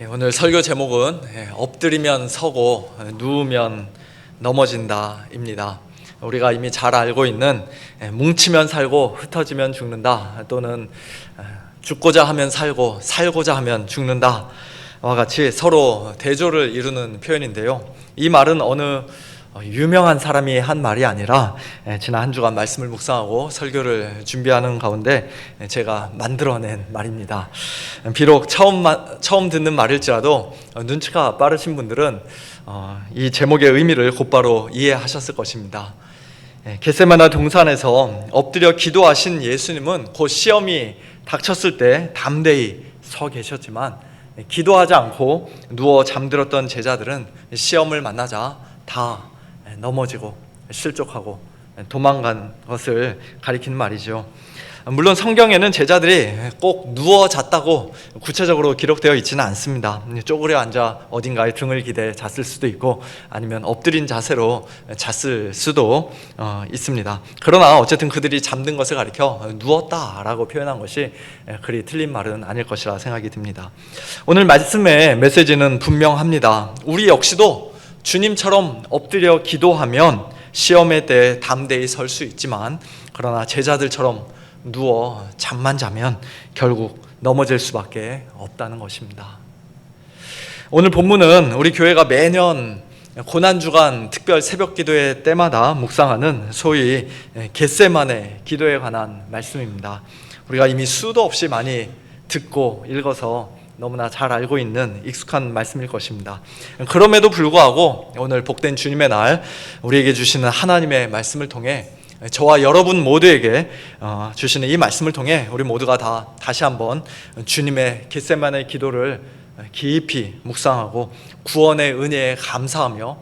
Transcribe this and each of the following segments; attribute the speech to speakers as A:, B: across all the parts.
A: 오늘 설교 제목은 엎드리면 서고 누우면 넘어진다 입니다. 우리가 이미 잘 알고 있는 뭉치면 살고 흩어지면 죽는다, 또는 죽고자 하면 살고 살고자 하면 죽는다 와 같이 서로 대조를 이루는 표현인데요, 이 말은 어느 유명한 사람이 한 말이 아니라 지난 한 주간 말씀을 묵상하고 설교를 준비하는 가운데 제가 만들어낸 말입니다. 비록 처음 듣는 말일지라도 눈치가 빠르신 분들은 이 제목의 의미를 곧바로 이해하셨을 것입니다. 겟세마네 동산에서 엎드려 기도하신 예수님은 곧 시험이 닥쳤을 때 담대히 서 계셨지만, 기도하지 않고 누워 잠들었던 제자들은 시험을 만나자 다 넘어지고 실족하고 도망간 것을 가리키는 말이죠. 물론 성경에는 제자들이 꼭 누워 잤다고 구체적으로 기록되어 있지는 않습니다. 쪼그려 앉아 어딘가에 등을 기대 잤을 수도 있고, 아니면 엎드린 자세로 잤을 수도 있습니다. 그러나 어쨌든 그들이 잠든 것을 가리켜 누웠다라고 표현한 것이 그리 틀린 말은 아닐 것이라 생각이 듭니다. 오늘 말씀의 메시지는 분명합니다. 우리 역시도 주님처럼 엎드려 기도하면 시험의 때에 담대히 설 수 있지만, 그러나 제자들처럼 누워 잠만 자면 결국 넘어질 수밖에 없다는 것입니다. 오늘 본문은 우리 교회가 매년 고난주간 특별 새벽 기도회 때마다 묵상하는 소위 겟세마네 기도에 관한 말씀입니다. 우리가 이미 수도 없이 많이 듣고 읽어서 너무나 잘 알고 있는 익숙한 말씀일 것입니다. 그럼에도 불구하고 오늘 복된 주님의 날 우리에게 주시는 하나님의 말씀을 통해, 저와 여러분 모두에게 주시는 이 말씀을 통해 우리 모두가 다시 한번 주님의 겟세마네 기도를 깊이 묵상하고 구원의 은혜에 감사하며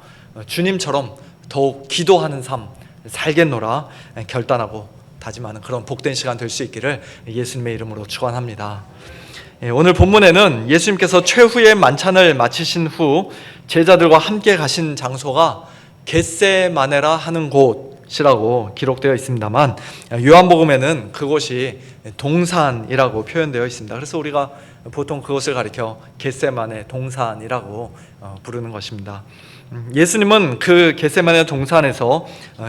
A: 주님처럼 더욱 기도하는 삶 살겠노라 결단하고 다짐하는 그런 복된 시간 될 수 있기를 예수님의 이름으로 축원합니다. 오늘 본문에는 예수님께서 최후의 만찬을 마치신 후 제자들과 함께 가신 장소가 겟세마네라 하는 곳이라고 기록되어 있습니다만, 요한복음에는 그곳이 동산이라고 표현되어 있습니다. 그래서 우리가 보통 그것을 가리켜 겟세마네 동산이라고 부르는 것입니다. 예수님은 그 겟세마네 동산에서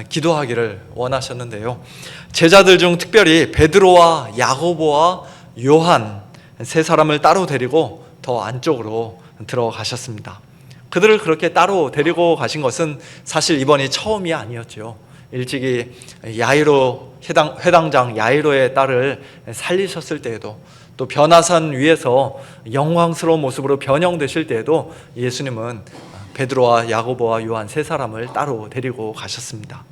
A: 기도하기를 원하셨는데요, 제자들 중 특별히 베드로와 야고보와 요한 세 사람을 따로 데리고 더 안쪽으로 들어가셨습니다. 그들을 그렇게 따로 데리고 가신 것은 사실 이번이 처음이 아니었죠. 일찍이 야이로 회당장 야이로의 딸을 살리셨을 때에도, 또 변화산 위에서 영광스러운 모습으로 변형되실 때에도 예수님은 베드로와 야고보와 요한 세 사람을 따로 데리고 가셨습니다.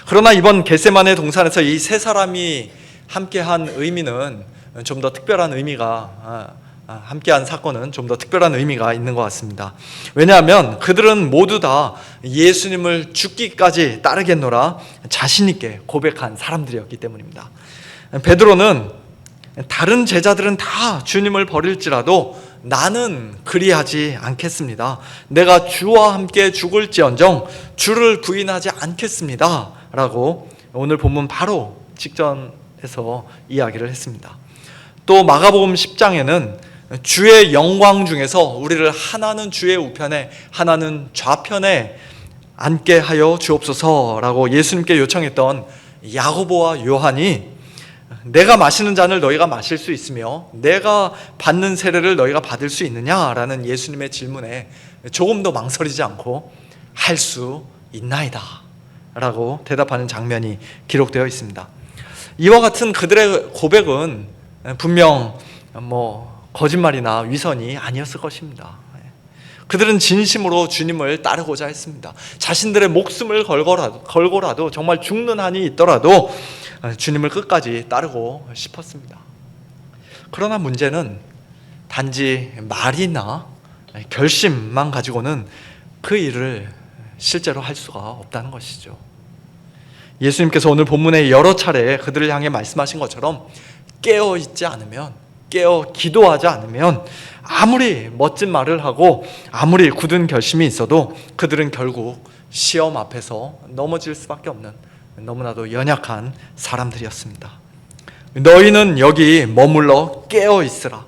A: 그러나 이번 겟세마네 동산에서 이 세 사람이 함께한 의미는 좀 더 특별한 의미가, 함께한 사건은 좀 더 특별한 의미가 있는 것 같습니다. 왜냐하면 그들은 모두 다 예수님을 죽기까지 따르겠노라 자신 있게 고백한 사람들이었기 때문입니다. 베드로는 다른 제자들은 다 주님을 버릴지라도 나는 그리하지 않겠습니다. 내가 주와 함께 죽을지언정 주를 부인하지 않겠습니다 라고 오늘 본문 바로 직전에서 이야기를 했습니다. 또 마가복음 10장에는 주의 영광 중에서 우리를 하나는 주의 우편에 하나는 좌편에 앉게 하여 주옵소서라고 예수님께 요청했던 야고보와 요한이, 내가 마시는 잔을 너희가 마실 수 있으며 내가 받는 세례를 너희가 받을 수 있느냐라는 예수님의 질문에 조금도 망설이지 않고 할 수 있나이다 라고 대답하는 장면이 기록되어 있습니다. 이와 같은 그들의 고백은 분명 거짓말이나 위선이 아니었을 것입니다. 그들은 진심으로 주님을 따르고자 했습니다. 자신들의 목숨을 걸고라도 정말 죽는 한이 있더라도 주님을 끝까지 따르고 싶었습니다. 그러나 문제는 단지 말이나 결심만 가지고는 그 일을 실제로 할 수가 없다는 것이죠. 예수님께서 오늘 본문에 여러 차례 그들을 향해 말씀하신 것처럼 깨어있지 않으면, 기도하지 않으면 아무리 멋진 말을 하고 아무리 굳은 결심이 있어도 그들은 결국 시험 앞에서 넘어질 수밖에 없는 너무나도 연약한 사람들이었습니다. 너희는 여기 머물러 깨어있으라.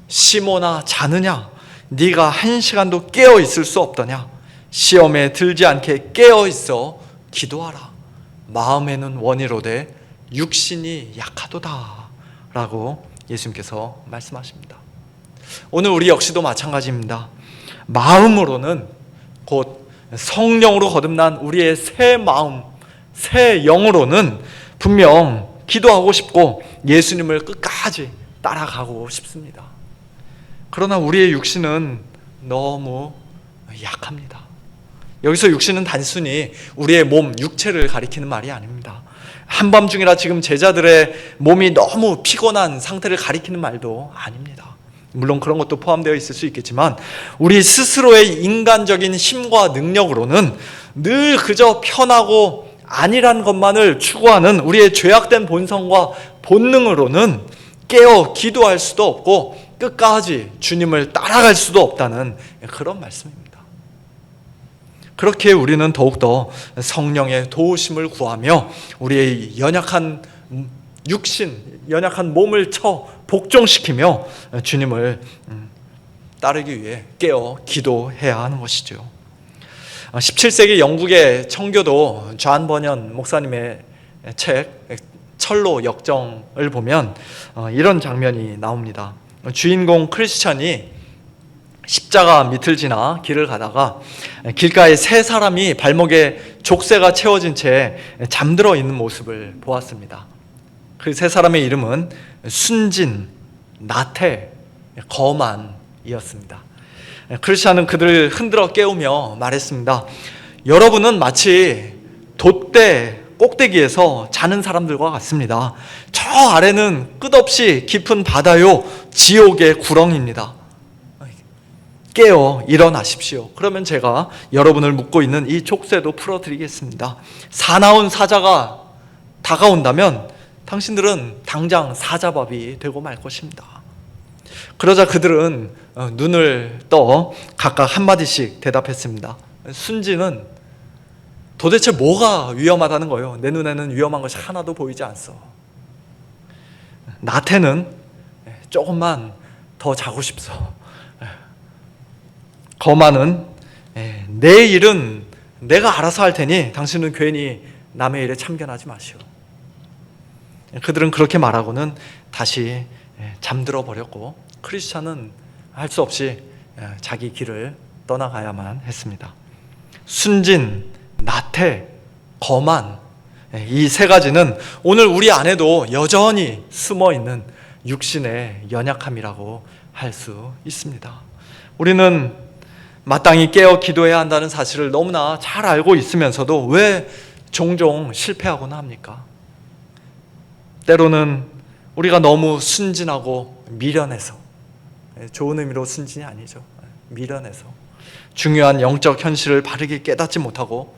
A: 시몬아 자느냐? 네가 1시간도 깨어 있을 수 없더냐? 시험에 들지 않게 깨어 있어 기도하라. 마음에는 원이로되 육신이 약하도다 라고 예수님께서 말씀하십니다. 오늘 우리 역시도 마찬가지입니다. 마음으로는 곧 성령으로 거듭난 우리의 새 마음, 새 영으로는 분명 기도하고 싶고 예수님을 끝까지 따라가고 싶습니다. 그러나 우리의 육신은 너무 약합니다. 여기서 육신은 단순히 우리의 몸, 육체를 가리키는 말이 아닙니다. 한밤중이라 지금 제자들의 몸이 너무 피곤한 상태를 가리키는 말도 아닙니다. 물론 그런 것도 포함되어 있을 수 있겠지만 우리 스스로의 인간적인 힘과 능력으로는 늘 그저 편하고 안일한 것만을 추구하는 우리의 죄악된 본성과 본능으로는 깨어 기도할 수도 없고 끝까지 주님을 따라갈 수도 없다는 그런 말씀입니다. 그렇게 우리는 더욱더 성령의 도우심을 구하며 우리의 연약한 육신, 연약한 몸을 복종시키며 주님을 따르기 위해 깨어 기도해야 하는 것이죠. 17세기 영국의 청교도 존 버년 목사님의 책 철로 역정을 보면 이런 장면이 나옵니다. 주인공 크리스찬이 십자가 밑을 지나 길을 가다가 길가에 세 사람이 발목에 족쇄가 채워진 채 잠들어 있는 모습을 보았습니다. 그 세 사람의 이름은 순진, 나태, 거만이었습니다. 크리스찬은 그들을 흔들어 깨우며 말했습니다. 여러분은 마치 돛대 꼭대기에서 자는 사람들과 같습니다. 저 아래는 끝없이 깊은 바다요, 지옥의 구렁입니다. 깨어 일어나십시오. 그러면 제가 여러분을 묶고 있는 이 족쇄도 풀어드리겠습니다. 사나운 사자가 다가온다면 당신들은 당장 사자밥이 되고 말 것입니다. 그러자 그들은 눈을 떠 각각 한마디씩 대답했습니다. 순진은 도대체 뭐가 위험하다는 거예요? 내 눈에는 위험한 것이 하나도 보이지 않소. 나태는 조금만 더 자고 싶소. 거만은 내 일은 내가 알아서 할 테니 당신은 괜히 남의 일에 참견하지 마시오. 그들은 그렇게 말하고는 다시 잠들어 버렸고 크리스찬은 할 수 없이 자기 길을 떠나가야만 했습니다. 순진, 나태, 거만, 이 세 가지는 오늘 우리 안에도 여전히 숨어있는 육신의 연약함이라고 할 수 있습니다. 우리는 마땅히 깨어 기도해야 한다는 사실을 너무나 잘 알고 있으면서도 왜 종종 실패하곤 합니까? 때로는 우리가 너무 순진하고 미련해서, 좋은 의미로 순진이 아니죠, 미련해서 중요한 영적 현실을 바르게 깨닫지 못하고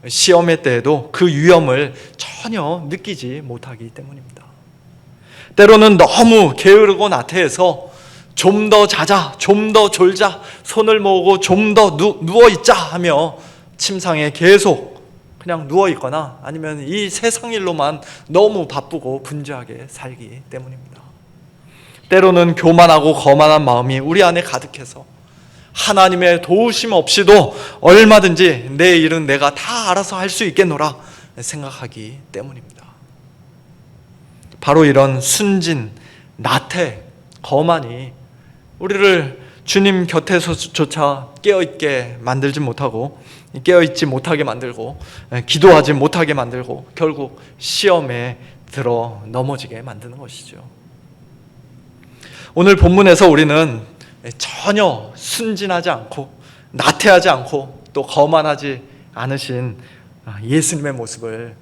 A: 시험의 때에도 그 위험을 전혀 느끼지 못하기 때문입니다. 때로는 너무 게으르고 나태해서 좀 더 자자, 좀 더 졸자, 손을 모으고 좀 더 누워있자 하며 침상에 계속 그냥 누워있거나 아니면 이 세상 일로만 너무 바쁘고 분주하게 살기 때문입니다. 때로는 교만하고 거만한 마음이 우리 안에 가득해서 하나님의 도우심 없이도 얼마든지 내 일은 내가 다 알아서 할 수 있겠노라 생각하기 때문입니다. 바로 이런 순진, 나태, 거만이 우리를 주님 곁에서조차 깨어있게 만들지 못하고 깨어있지 못하게 만들고 기도하지 못하게 만들고 결국 시험에 들어 넘어지게 만드는 것이죠. 오늘 본문에서 우리는 전혀 순진하지 않고 나태하지 않고 또 거만하지 않으신 예수님의 모습을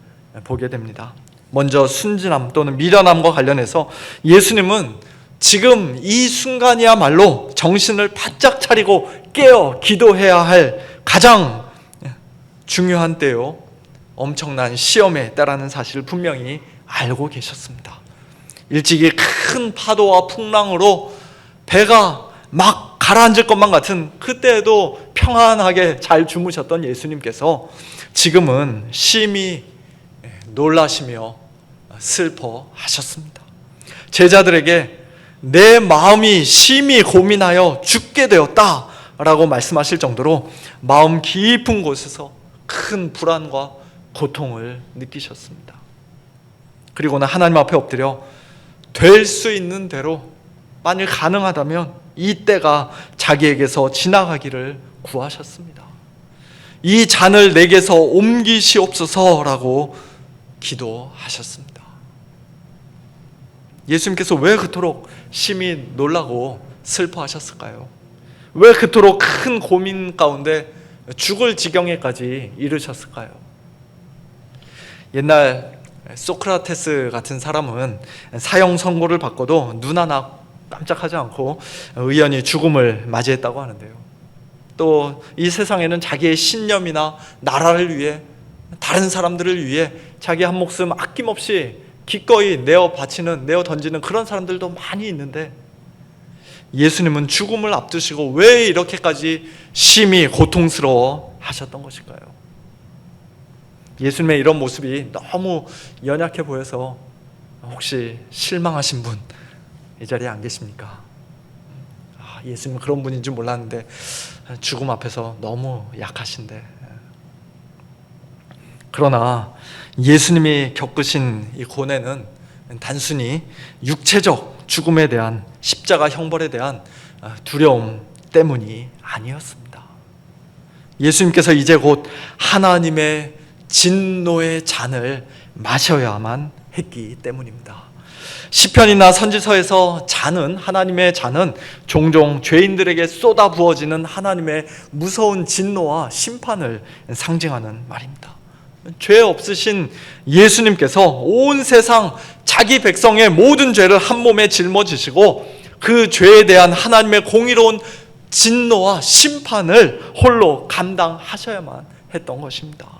A: 보게 됩니다. 먼저 순진함 또는 미련함과 관련해서 예수님은 지금 이 순간이야말로 정신을 바짝 차리고 깨어 기도해야 할 가장 중요한 때요, 엄청난 시험에 때라는 사실을 분명히 알고 계셨습니다. 일찍이 큰 파도와 풍랑으로 배가 막 가라앉을 것만 같은 그때에도 평안하게 잘 주무셨던 예수님께서 지금은 심히 놀라시며 슬퍼하셨습니다. 제자들에게 내 마음이 심히 고민하여 죽게 되었다 라고 말씀하실 정도로 마음 깊은 곳에서 큰 불안과 고통을 느끼셨습니다. 그리고는 하나님 앞에 엎드려 될 수 있는 대로 만일 가능하다면 이 때가 자기에게서 지나가기를 구하셨습니다. 이 잔을 내게서 옮기시옵소서라고 기도하셨습니다. 예수님께서 왜 그토록 심히 놀라고 슬퍼하셨을까요? 왜 그토록 큰 고민 가운데 죽을 지경에까지 이르셨을까요? 옛날 소크라테스 같은 사람은 사형 선고를 받고도 눈 하나 깜짝하지 않고 의연히 죽음을 맞이했다고 하는데요. 또 이 세상에는 자기의 신념이나 나라를 위해, 다른 사람들을 위해 자기 한 목숨 아낌없이 기꺼이 내어 던지는 그런 사람들도 많이 있는데, 예수님은 죽음을 앞두시고 왜 이렇게까지 심히 고통스러워 하셨던 것일까요? 예수님의 이런 모습이 너무 연약해 보여서 혹시 실망하신 분 이 자리에 안 계십니까? 예수님은 그런 분인 줄 몰랐는데 죽음 앞에서 너무 약하신데. 그러나 예수님이 겪으신 이 고뇌는 단순히 육체적 죽음에 대한, 십자가 형벌에 대한 두려움 때문이 아니었습니다. 예수님께서 이제 곧 하나님의 진노의 잔을 마셔야만 했기 때문입니다. 시편이나 선지서에서 하나님의 잔은 종종 죄인들에게 쏟아 부어지는 하나님의 무서운 진노와 심판을 상징하는 말입니다. 죄 없으신 예수님께서 온 세상 자기 백성의 모든 죄를 한 몸에 짊어지시고 그 죄에 대한 하나님의 공의로운 진노와 심판을 홀로 감당하셔야만 했던 것입니다.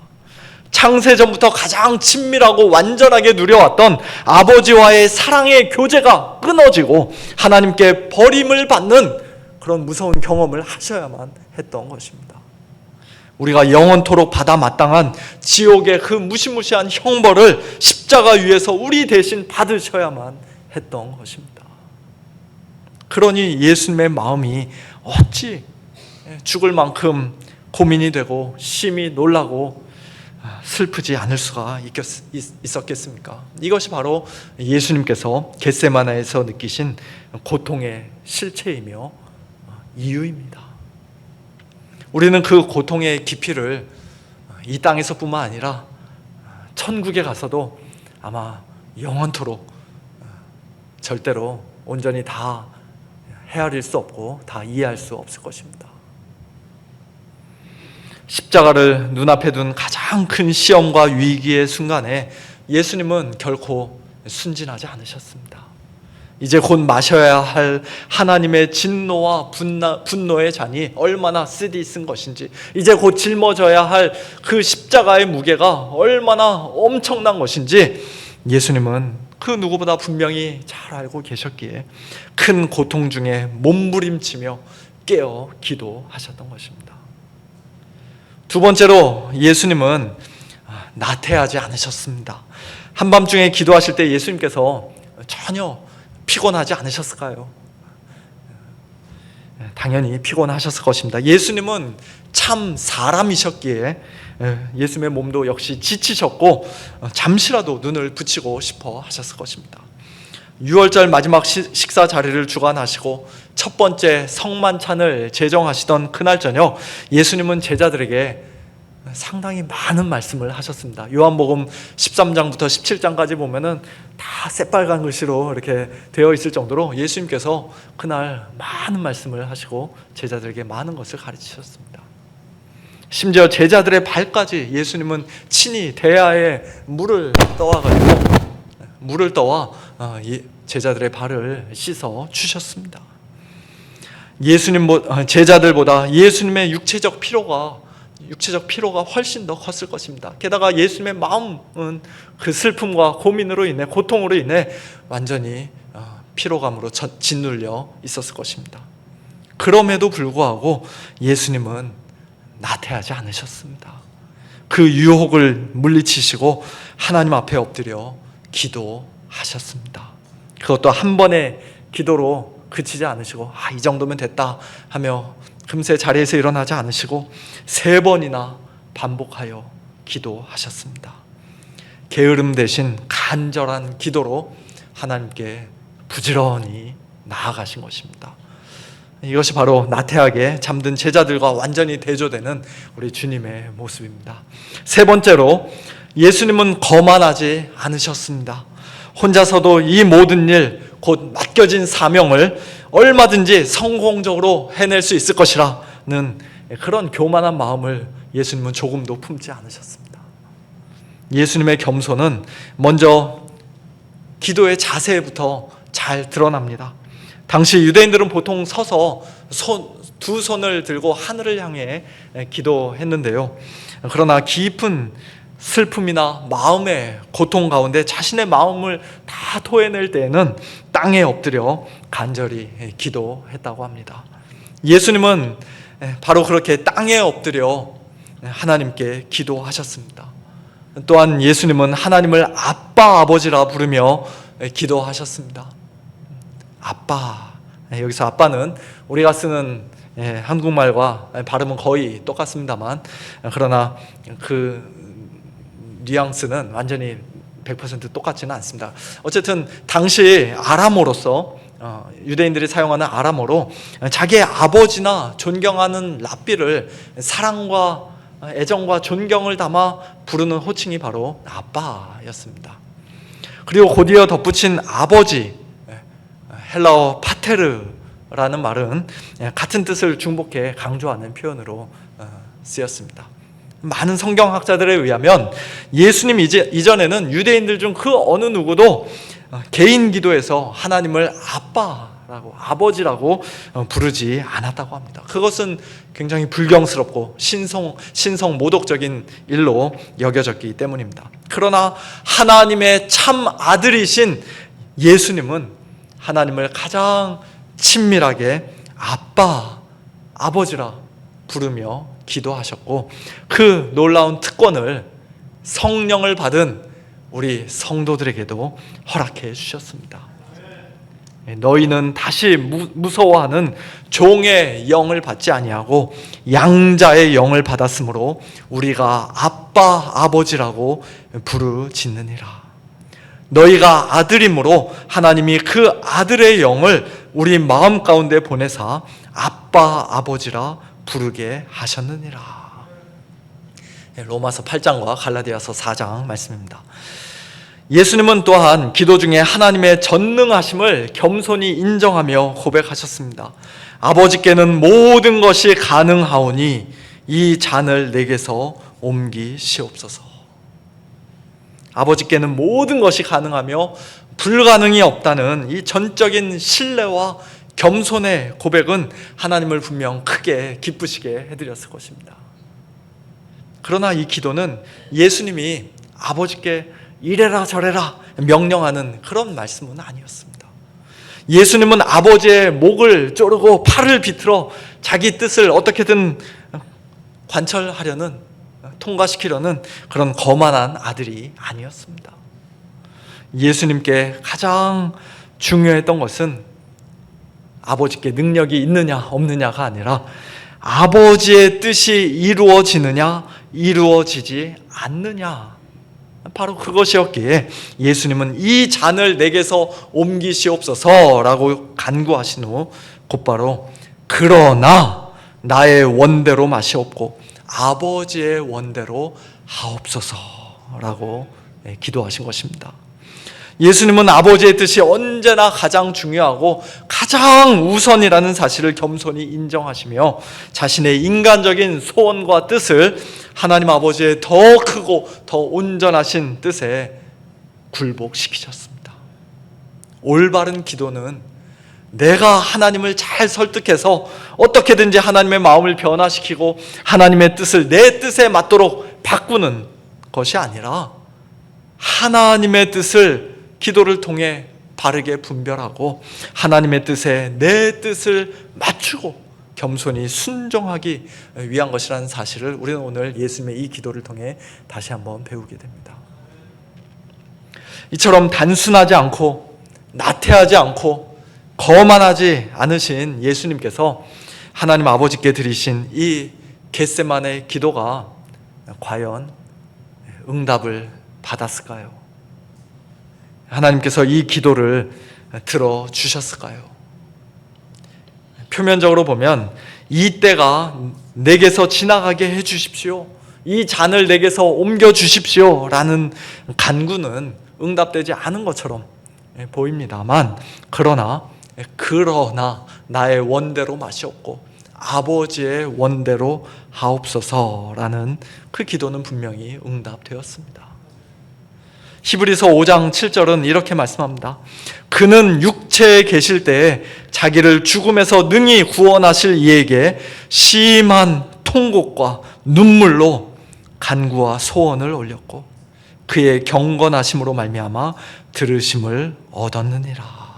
A: 창세전부터 가장 친밀하고 완전하게 누려왔던 아버지와의 사랑의 교제가 끊어지고 하나님께 버림을 받는 그런 무서운 경험을 하셔야만 했던 것입니다. 우리가 영원토록 받아 마땅한 지옥의 그 무시무시한 형벌을 십자가 위에서 우리 대신 받으셔야만 했던 것입니다. 그러니 예수님의 마음이 어찌 죽을 만큼 고민이 되고 심히 놀라고 슬프지 않을 수가 있었겠습니까? 이것이 바로 예수님께서 겟세마네에서 느끼신 고통의 실체이며 이유입니다. 우리는 그 고통의 깊이를 이 땅에서뿐만 아니라 천국에 가서도 아마 영원토록 절대로 온전히 다 헤아릴 수 없고 다 이해할 수 없을 것입니다. 십자가를 눈앞에 둔 가장 큰 시험과 위기의 순간에 예수님은 결코 순진하지 않으셨습니다. 이제 곧 마셔야 할 하나님의 진노와 분노의 잔이 얼마나 쓰디쓴 것인지, 이제 곧 짊어져야 할 그 십자가의 무게가 얼마나 엄청난 것인지 예수님은 그 누구보다 분명히 잘 알고 계셨기에 큰 고통 중에 몸부림치며 깨어 기도하셨던 것입니다. 두 번째로 예수님은 나태하지 않으셨습니다. 한밤중에 기도하실 때 예수님께서 전혀 피곤하지 않으셨을까요? 당연히 피곤하셨을 것입니다. 예수님은 참 사람이셨기에 예수님의 몸도 역시 지치셨고 잠시라도 눈을 붙이고 싶어 하셨을 것입니다. 유월절 마지막 식사 자리를 주관하시고 첫 번째 성만찬을 제정하시던 그날 저녁, 예수님은 제자들에게 상당히 많은 말씀을 하셨습니다. 요한복음 13장부터 17장까지 보면은 다 새빨간 글씨로 이렇게 되어 있을 정도로 예수님께서 그날 많은 말씀을 하시고 제자들에게 많은 것을 가르치셨습니다. 심지어 제자들의 발까지 예수님은 친히 대야에 물을 떠와 제자들의 발을 씻어 주셨습니다. 제자들보다 예수님의 육체적 피로가 훨씬 더 컸을 것입니다. 게다가 예수님의 마음은 그 슬픔과 고민으로 인해, 고통으로 인해 완전히 피로감으로 짓눌려 있었을 것입니다. 그럼에도 불구하고 예수님은 나태하지 않으셨습니다. 그 유혹을 물리치시고 하나님 앞에 엎드려 기도하셨습니다. 그것도 한 번의 기도로 그치지 않으시고 이 정도면 됐다 하며 금세 자리에서 일어나지 않으시고 3번이나 반복하여 기도하셨습니다. 게으름 대신 간절한 기도로 하나님께 부지런히 나아가신 것입니다. 이것이 바로 나태하게 잠든 제자들과 완전히 대조되는 우리 주님의 모습입니다. 3번째로 예수님은 거만하지 않으셨습니다. 혼자서도 이 모든 일, 곧 맡겨진 사명을 얼마든지 성공적으로 해낼 수 있을 것이라는 그런 교만한 마음을 예수님은 조금도 품지 않으셨습니다. 예수님의 겸손은 먼저 기도의 자세부터 잘 드러납니다. 당시 유대인들은 보통 서서 두 손을 들고 하늘을 향해 기도했는데요. 그러나 깊은 슬픔이나 마음의 고통 가운데 자신의 마음을 다 토해낼 때에는 땅에 엎드려 간절히 기도했다고 합니다. 예수님은 바로 그렇게 땅에 엎드려 하나님께 기도하셨습니다. 또한 예수님은 하나님을 아빠, 아버지라 부르며 기도하셨습니다. 아빠, 여기서 아빠는 우리가 쓰는 한국말과 발음은 거의 똑같습니다만, 그러나 그 뉘앙스는 완전히 100% 똑같지는 않습니다. 어쨌든 당시 아람어로서 유대인들이 사용하는 아람어로 자기의 아버지나 존경하는 랍비를 사랑과 애정과 존경을 담아 부르는 호칭이 바로 아빠였습니다. 그리고 곧이어 덧붙인 아버지, 헬라어 파테르라는 말은 같은 뜻을 중복해 강조하는 표현으로 쓰였습니다. 많은 성경학자들에 의하면 예수님 이전에는 유대인들 중 그 어느 누구도 개인 기도에서 하나님을 아빠라고, 아버지라고 부르지 않았다고 합니다. 그것은 굉장히 불경스럽고 신성 모독적인 일로 여겨졌기 때문입니다. 그러나 하나님의 참 아들이신 예수님은 하나님을 가장 친밀하게 아빠, 아버지라 부르며 기도하셨고, 그 놀라운 특권을 성령을 받은 우리 성도들에게도 허락해 주셨습니다. 너희는 다시 무서워하는 종의 영을 받지 아니하고 양자의 영을 받았으므로 우리가 아빠, 아버지라고 부르짖느니라. 너희가 아들이므로 하나님이 그 아들의 영을 우리 마음 가운데 보내사 아빠, 아버지라 부르게 하셨느니라. 로마서 8장과 갈라디아서 4장 말씀입니다. 예수님은 또한 기도 중에 하나님의 전능하심을 겸손히 인정하며 고백하셨습니다. 아버지께는 모든 것이 가능하오니 이 잔을 내게서 옮기시옵소서. 아버지께는 모든 것이 가능하며 불가능이 없다는 이 전적인 신뢰와 겸손의 고백은 하나님을 분명 크게 기쁘시게 해드렸을 것입니다. 그러나 이 기도는 예수님이 아버지께 이래라 저래라 명령하는 그런 말씀은 아니었습니다. 예수님은 아버지의 목을 조르고 팔을 비틀어 자기 뜻을 어떻게든 관철하려는, 통과시키려는 그런 거만한 아들이 아니었습니다. 예수님께 가장 중요했던 것은 아버지께 능력이 있느냐 없느냐가 아니라 아버지의 뜻이 이루어지느냐 이루어지지 않느냐, 바로 그것이었기에 예수님은 이 잔을 내게서 옮기시옵소서라고 간구하신 후 곧바로 그러나 나의 원대로 마시옵고 아버지의 원대로 하옵소서라고 기도하신 것입니다. 예수님은 아버지의 뜻이 언제나 가장 중요하고 가장 우선이라는 사실을 겸손히 인정하시며 자신의 인간적인 소원과 뜻을 하나님 아버지의 더 크고 더 온전하신 뜻에 굴복시키셨습니다. 올바른 기도는 내가 하나님을 잘 설득해서 어떻게든지 하나님의 마음을 변화시키고 하나님의 뜻을 내 뜻에 맞도록 바꾸는 것이 아니라 하나님의 뜻을 기도를 통해 바르게 분별하고 하나님의 뜻에 내 뜻을 맞추고 겸손히 순종하기 위한 것이라는 사실을 우리는 오늘 예수님의 이 기도를 통해 다시 한번 배우게 됩니다. 이처럼 단순하지 않고 나태하지 않고 거만하지 않으신 예수님께서 하나님 아버지께 드리신 이 겟세마네 기도가 과연 응답을 받았을까요? 하나님께서 이 기도를 들어주셨을까요? 표면적으로 보면 이 때가 내게서 지나가게 해주십시오, 이 잔을 내게서 옮겨주십시오 라는 간구는 응답되지 않은 것처럼 보입니다만, 그러나 나의 원대로 마시옵고 아버지의 원대로 하옵소서라는 그 기도는 분명히 응답되었습니다. 히브리서 5장 7절은 이렇게 말씀합니다. 그는 육체에 계실 때에 자기를 죽음에서 능히 구원하실 이에게 심한 통곡과 눈물로 간구와 소원을 올렸고 그의 경건하심으로 말미암아 들으심을 얻었느니라.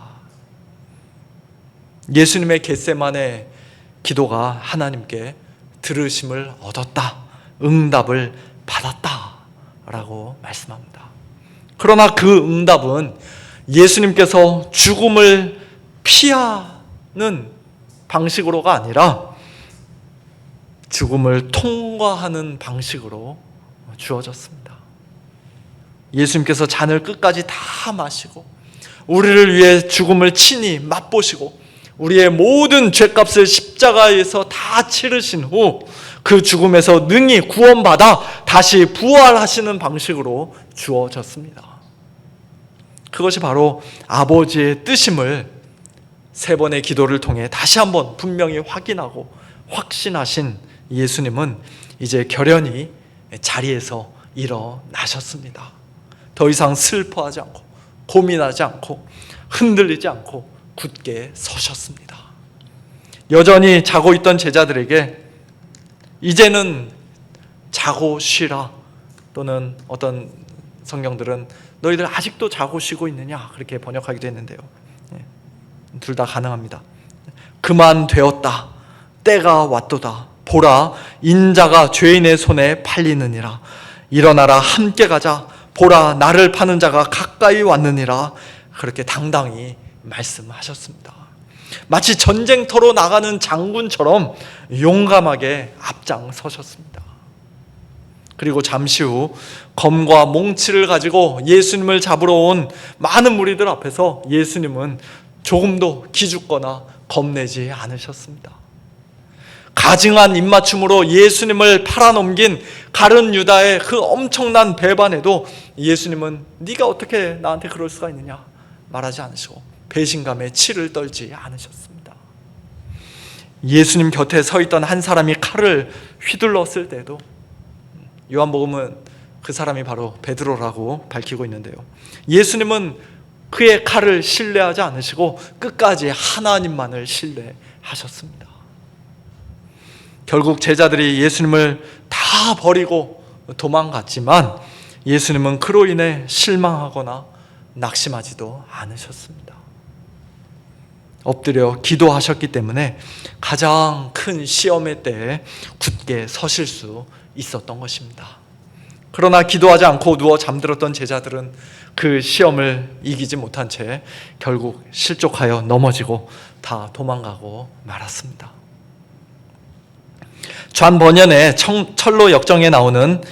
A: 예수님의 겟세마네 기도가 하나님께 들으심을 얻었다, 응답을 받았다라고 말씀합니다. 그러나 그 응답은 예수님께서 죽음을 피하는 방식으로가 아니라 죽음을 통과하는 방식으로 주어졌습니다. 예수님께서 잔을 끝까지 다 마시고 우리를 위해 죽음을 친히 맛보시고 우리의 모든 죄값을 십자가에서 다 치르신 후 그 죽음에서 능히 구원받아 다시 부활하시는 방식으로 주어졌습니다. 그것이 바로 아버지의 뜻임을 세 번의 기도를 통해 다시 한번 분명히 확인하고 확신하신 예수님은 이제 결연히 자리에서 일어나셨습니다. 더 이상 슬퍼하지 않고 고민하지 않고 흔들리지 않고 굳게 서셨습니다. 여전히 자고 있던 제자들에게 이제는 자고 쉬라, 또는 어떤 성경들은 너희들 아직도 자고 쉬고 있느냐, 그렇게 번역하기도 했는데요. 둘 다 가능합니다. 그만 되었다, 때가 왔도다, 보라 인자가 죄인의 손에 팔리느니라, 일어나라 함께 가자, 보라 나를 파는 자가 가까이 왔느니라, 그렇게 당당히 말씀하셨습니다. 마치 전쟁터로 나가는 장군처럼 용감하게 앞장서셨습니다. 그리고 잠시 후 검과 몽치를 가지고 예수님을 잡으러 온 많은 무리들 앞에서 예수님은 조금도 기죽거나 겁내지 않으셨습니다. 가증한 입맞춤으로 예수님을 팔아넘긴 가룟 유다의 그 엄청난 배반에도 예수님은 네가 어떻게 나한테 그럴 수가 있느냐 말하지 않으시고 배신감에 치를 떨지 않으셨습니다. 예수님 곁에 서 있던 한 사람이 칼을 휘둘렀을 때도 요한복음은 그 사람이 바로 베드로라고 밝히고 있는데요, 예수님은 그의 칼을 신뢰하지 않으시고 끝까지 하나님만을 신뢰하셨습니다. 결국 제자들이 예수님을 다 버리고 도망갔지만 예수님은 그로 인해 실망하거나 낙심하지도 않으셨습니다. 엎드려 기도하셨기 때문에 가장 큰 시험의 때에 굳게 서실 수 있었던 것입니다. 그러나 기도하지 않고 누워 잠들었던 제자들은 그 시험을 이기지 못한 채 결국 실족하여 넘어지고 다 도망가고 말았습니다. 좌 번연의 철로 역정에 나오는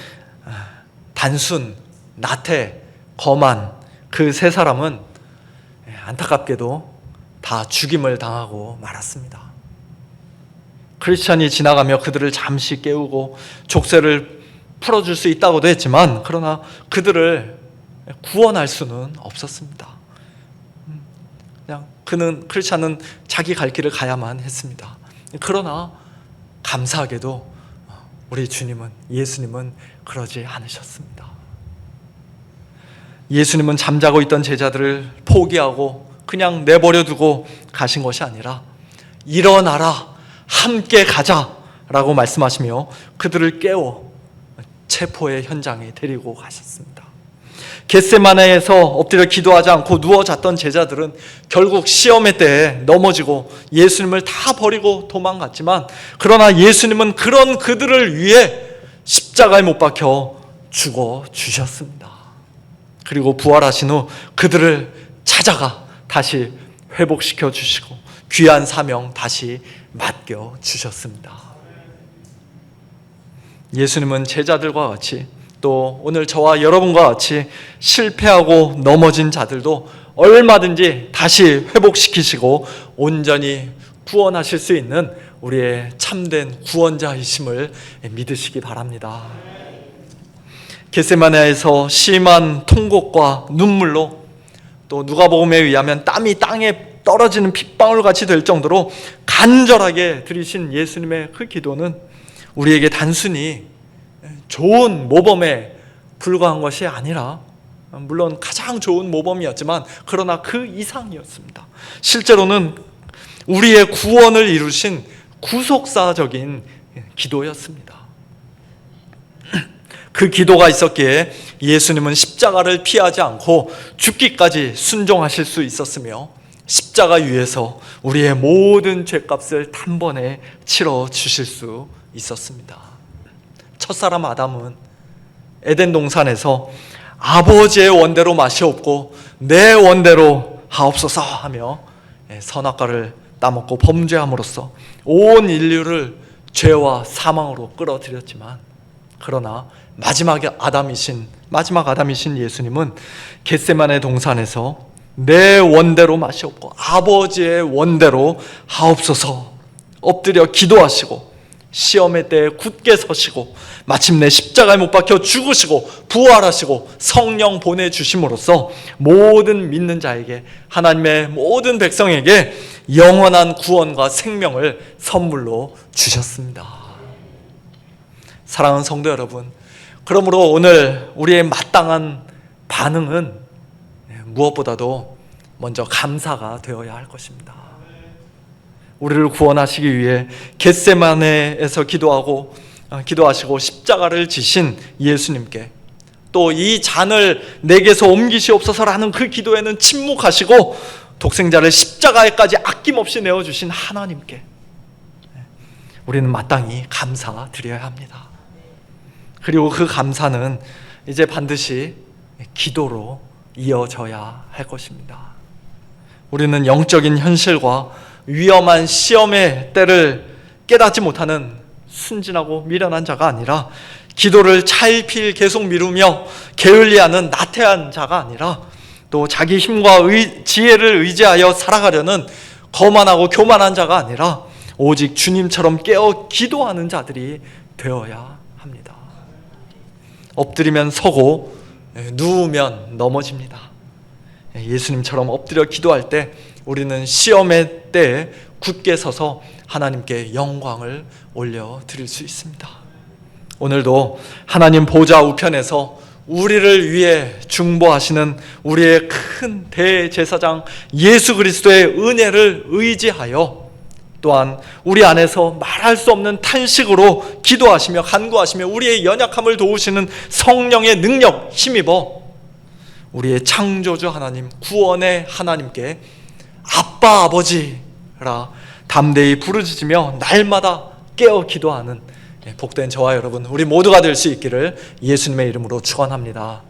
A: 단순, 나태, 거만 그 세 사람은 안타깝게도 다 죽임을 당하고 말았습니다. 크리스찬이 지나가며 그들을 잠시 깨우고 족쇄를 풀어줄 수 있다고도 했지만 그러나 그들을 구원할 수는 없었습니다. 그냥 크리스찬은 자기 갈 길을 가야만 했습니다. 그러나 감사하게도 우리 주님은, 예수님은 그러지 않으셨습니다. 예수님은 잠자고 있던 제자들을 포기하고 그냥 내버려 두고 가신 것이 아니라 일어나라, 함께 가자 라고 말씀하시며 그들을 깨워 체포의 현장에 데리고 가셨습니다. 겟세마네에서 엎드려 기도하지 않고 누워 잤던 제자들은 결국 시험의 때에 넘어지고 예수님을 다 버리고 도망갔지만 그러나 예수님은 그런 그들을 위해 십자가에 못 박혀 죽어 주셨습니다. 그리고 부활하신 후 그들을 찾아가 다시 회복시켜 주시고 귀한 사명 다시 맡겨 주셨습니다. 예수님은 제자들과 같이 또 오늘 저와 여러분과 같이 실패하고 넘어진 자들도 얼마든지 다시 회복시키시고 온전히 구원하실 수 있는 우리의 참된 구원자이심을 믿으시기 바랍니다. 겟세마네에서 심한 통곡과 눈물로 또 누가복음에 의하면 땀이 땅에 떨어지는 핏방울 같이 될 정도로 간절하게 드리신 예수님의 그 기도는 우리에게 단순히 좋은 모범에 불과한 것이 아니라, 물론 가장 좋은 모범이었지만 그러나 그 이상이었습니다. 실제로는 우리의 구원을 이루신 구속사적인 기도였습니다. 그 기도가 있었기에 예수님은 십자가를 피하지 않고 죽기까지 순종하실 수 있었으며 십자가 위에서 우리의 모든 죄값을 단번에 치러 주실 수 있었습니다. 첫사람 아담은 에덴 동산에서 아버지의 원대로 마시옵고 내 원대로 하옵소서 하며 선악과를 따먹고 범죄함으로써 온 인류를 죄와 사망으로 끌어들였지만, 그러나 마지막 아담이신 예수님은 겟세마네 동산에서 내 원대로 마시옵고 아버지의 원대로 하옵소서 엎드려 기도하시고 시험의 때에 굳게 서시고 마침내 십자가에 못 박혀 죽으시고 부활하시고 성령 보내주심으로써 모든 믿는 자에게, 하나님의 모든 백성에게 영원한 구원과 생명을 선물로 주셨습니다. 사랑하는 성도 여러분, 그러므로 오늘 우리의 마땅한 반응은 무엇보다도 먼저 감사가 되어야 할 것입니다. 우리를 구원하시기 위해 겟세마네에서 기도하시고 십자가를 지신 예수님께, 또 이 잔을 내게서 옮기시옵소서라는 그 기도에는 침묵하시고 독생자를 십자가에까지 아낌없이 내어주신 하나님께 우리는 마땅히 감사드려야 합니다. 그리고 그 감사는 이제 반드시 기도로 이어져야 할 것입니다. 우리는 영적인 현실과 위험한 시험의 때를 깨닫지 못하는 순진하고 미련한 자가 아니라, 기도를 차일피일 계속 미루며 게을리하는 나태한 자가 아니라, 또 자기 힘과 지혜를 의지하여 살아가려는 거만하고 교만한 자가 아니라 오직 주님처럼 깨어 기도하는 자들이 되어야 합니다. 엎드리면 서고 누우면 넘어집니다. 예수님처럼 엎드려 기도할 때 우리는 시험의 때에 굳게 서서 하나님께 영광을 올려드릴 수 있습니다. 오늘도 하나님 보좌 우편에서 우리를 위해 중보하시는 우리의 큰 대제사장 예수 그리스도의 은혜를 의지하여, 또한 우리 안에서 말할 수 없는 탄식으로 기도하시며 간구하시며 우리의 연약함을 도우시는 성령의 능력 힘입어 우리의 창조주 하나님, 구원의 하나님께 아빠 아버지라 담대히 부르짖으며 날마다 깨어 기도하는 복된 저와 여러분, 우리 모두가 될 수 있기를 예수님의 이름으로 축원합니다.